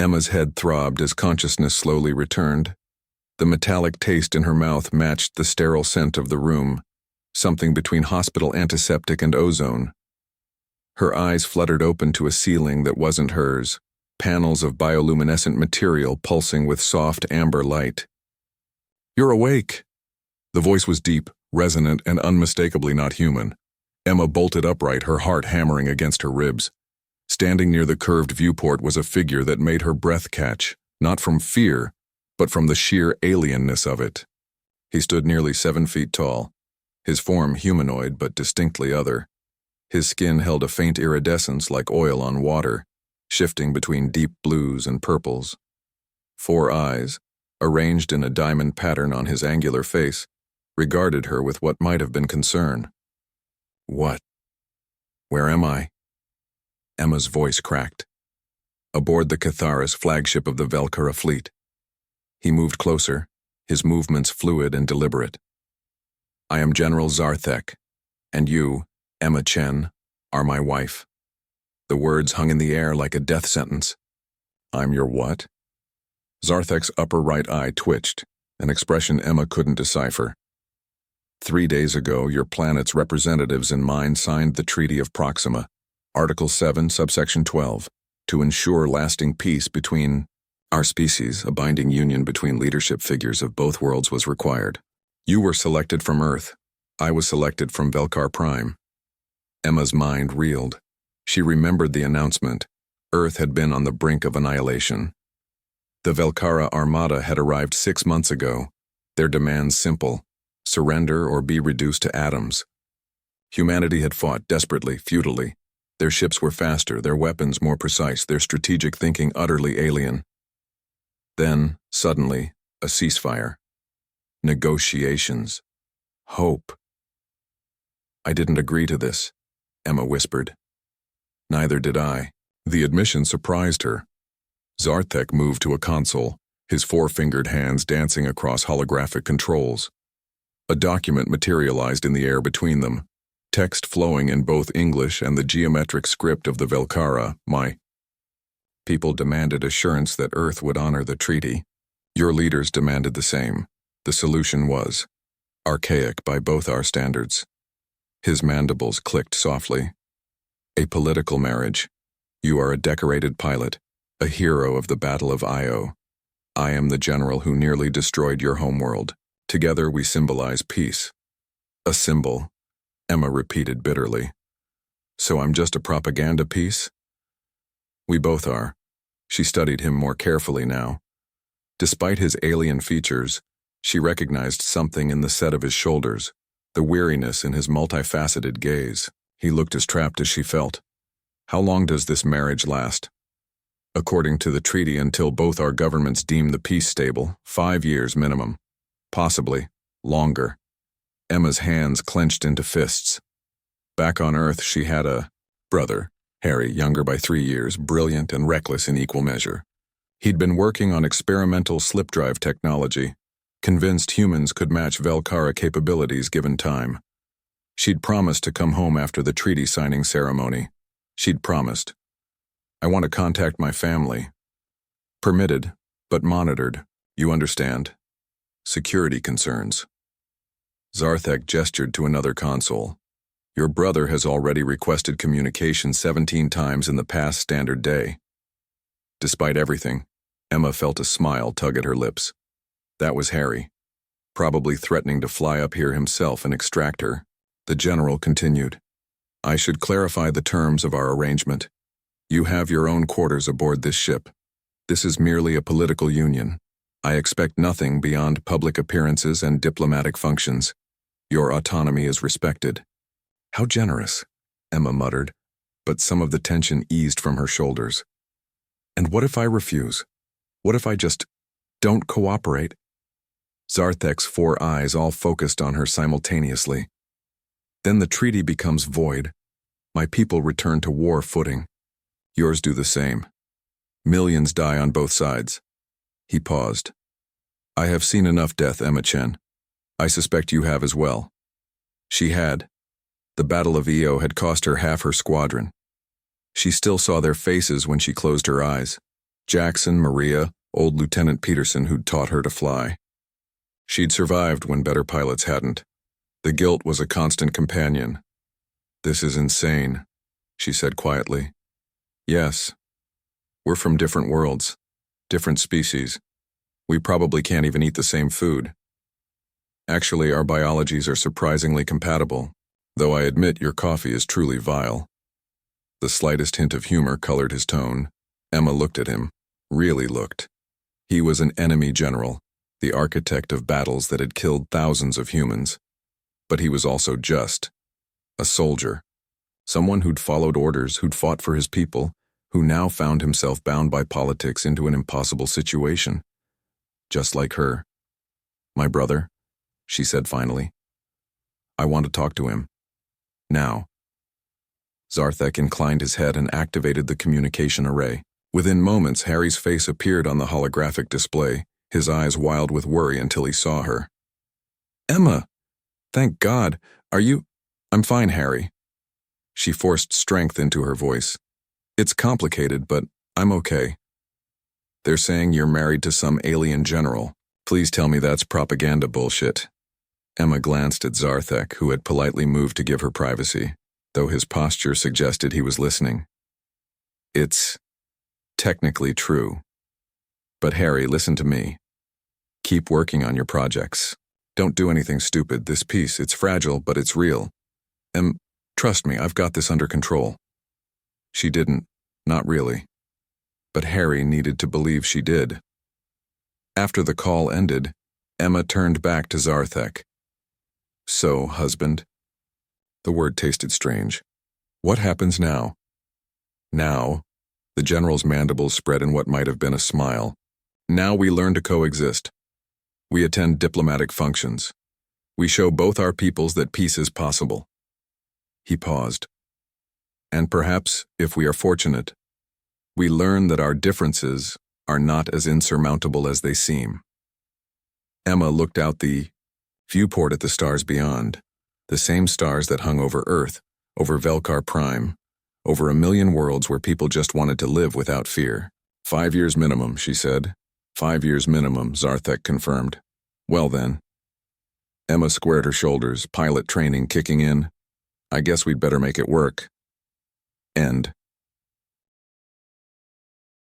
Emma's head throbbed as consciousness slowly returned. The metallic taste in her mouth matched the sterile scent of the room, something between hospital antiseptic and ozone. Her eyes fluttered open to a ceiling that wasn't hers, panels of bioluminescent material pulsing with soft amber light. "You're awake!" The voice was deep, resonant, and unmistakably not human. Emma bolted upright, her heart hammering against her ribs. Standing near the curved viewport was a figure that made her breath catch, not from fear, but from the sheer alienness of it. He stood nearly 7 feet tall, his form humanoid but distinctly other. His skin held a faint iridescence like oil on water, shifting between deep blues and purples. 4 eyes, arranged in a diamond pattern on his angular face, regarded her with what might have been concern. "What? Where am I?" Emma's voice cracked. Aboard the Catharis, flagship of the Velkara fleet. He moved closer, his movements fluid and deliberate. "I am General Zarthek, and you, Emma Chen, are my wife." The words hung in the air like a death sentence. "I'm your what?" Zarthek's upper right eye twitched, an expression Emma couldn't decipher. 3 days ago, your planet's representatives and mine signed the Treaty of Proxima, Article 7, subsection 12, to ensure lasting peace between our species. A binding union between leadership figures of both worlds was required. You were selected from Earth. I was selected from Velkar Prime. Emma's mind reeled. She remembered the announcement. Earth had been on the brink of annihilation. The Velkara Armada had arrived 6 months ago, their demands simple: surrender or be reduced to atoms. Humanity had fought desperately, futilely. Their ships were faster, their weapons more precise, their strategic thinking utterly alien. Then, suddenly, a ceasefire. Negotiations. Hope. "I didn't agree to this," Emma whispered. "Neither did I." The admission surprised her. Zarthek moved to a console, his 4-fingered hands dancing across holographic controls. A document materialized in the air between them, text flowing in both English and the geometric script of the Velkara. "My people demanded assurance that Earth would honor the treaty. Your leaders demanded the same. The solution was archaic by both our standards." His mandibles clicked softly. "A political marriage. You are a decorated pilot, a hero of the Battle of Io. I am the general who nearly destroyed your homeworld. Together we symbolize peace." "A symbol," Emma repeated bitterly. "So I'm just a propaganda piece?" "We both are." She studied him more carefully now. Despite his alien features, she recognized something in the set of his shoulders, the weariness in his multifaceted gaze. He looked as trapped as she felt. "How long does this marriage last?" "According to the treaty, until both our governments deem the peace stable, 5 years minimum. Possibly longer." Emma's hands clenched into fists. Back on Earth, she had a brother, Harry, younger by 3 years, brilliant and reckless in equal measure. He'd been working on experimental slip drive technology, convinced humans could match Velkara capabilities given time. She'd promised to come home after the treaty signing ceremony. She'd promised. "I want to contact my family." "Permitted, but monitored. You understand. Security concerns." Zarthek gestured to another console. "Your brother has already requested communication 17 times in the past standard day." Despite everything, Emma felt a smile tug at her lips. That was Harry, probably threatening to fly up here himself and extract her. The general continued. "I should clarify the terms of our arrangement. You have your own quarters aboard this ship. This is merely a political union. I expect nothing beyond public appearances and diplomatic functions. Your autonomy is respected." "How generous," Emma muttered, but some of the tension eased from her shoulders. "And what if I refuse? What if I just don't cooperate?" Zarthek's 4 eyes all focused on her simultaneously. "Then the treaty becomes void. My people return to war footing. Yours do the same. Millions die on both sides." He paused. "I have seen enough death, Emma Chen. I suspect you have as well." She had. The Battle of Io had cost her half her squadron. She still saw their faces when she closed her eyes. Jackson, Maria, old Lieutenant Peterson who'd taught her to fly. She'd survived when better pilots hadn't. The guilt was a constant companion. "This is insane," she said quietly. "Yes. We're from different worlds, different species. We probably can't even eat the same food. Actually, our biologies are surprisingly compatible, though I admit your coffee is truly vile." The slightest hint of humor colored his tone. Emma looked at him, really looked. He was an enemy general, the architect of battles that had killed thousands of humans. But he was also just. A soldier. Someone who'd followed orders, who'd fought for his people, who now found himself bound by politics into an impossible situation. Just like her. "My brother," she said finally. "I want to talk to him. Now." Zarthek inclined his head and activated the communication array. Within moments, Harry's face appeared on the holographic display, his eyes wild with worry until he saw her. "Emma! Thank God! Are you—" "I'm fine, Harry." She forced strength into her voice. "It's complicated, but I'm okay. They're saying you're married to some alien general. Please tell me that's propaganda bullshit." Emma glanced at Zarthek, who had politely moved to give her privacy, though his posture suggested he was listening. "It's technically true. But Harry, listen to me. Keep working on your projects. Don't do anything stupid. This piece, it's fragile, but it's real. Trust me, I've got this under control." She didn't, not really. But Harry needed to believe she did. After the call ended, Emma turned back to Zarthek. "So, husband?" The word tasted strange. "What happens now?" "Now," the general's mandibles spread in what might have been a smile. "Now we learn to coexist. We attend diplomatic functions. We show both our peoples that peace is possible." He paused. "And perhaps, if we are fortunate, we learn that our differences are not as insurmountable as they seem." Emma looked out the viewport at the stars beyond, the same stars that hung over Earth, over Velkar Prime, over a million worlds where people just wanted to live without fear. 5 years minimum, she said. 5 years minimum, Zarthek confirmed. "Well then." Emma squared her shoulders, pilot training kicking in. "I guess we'd better make it work." End.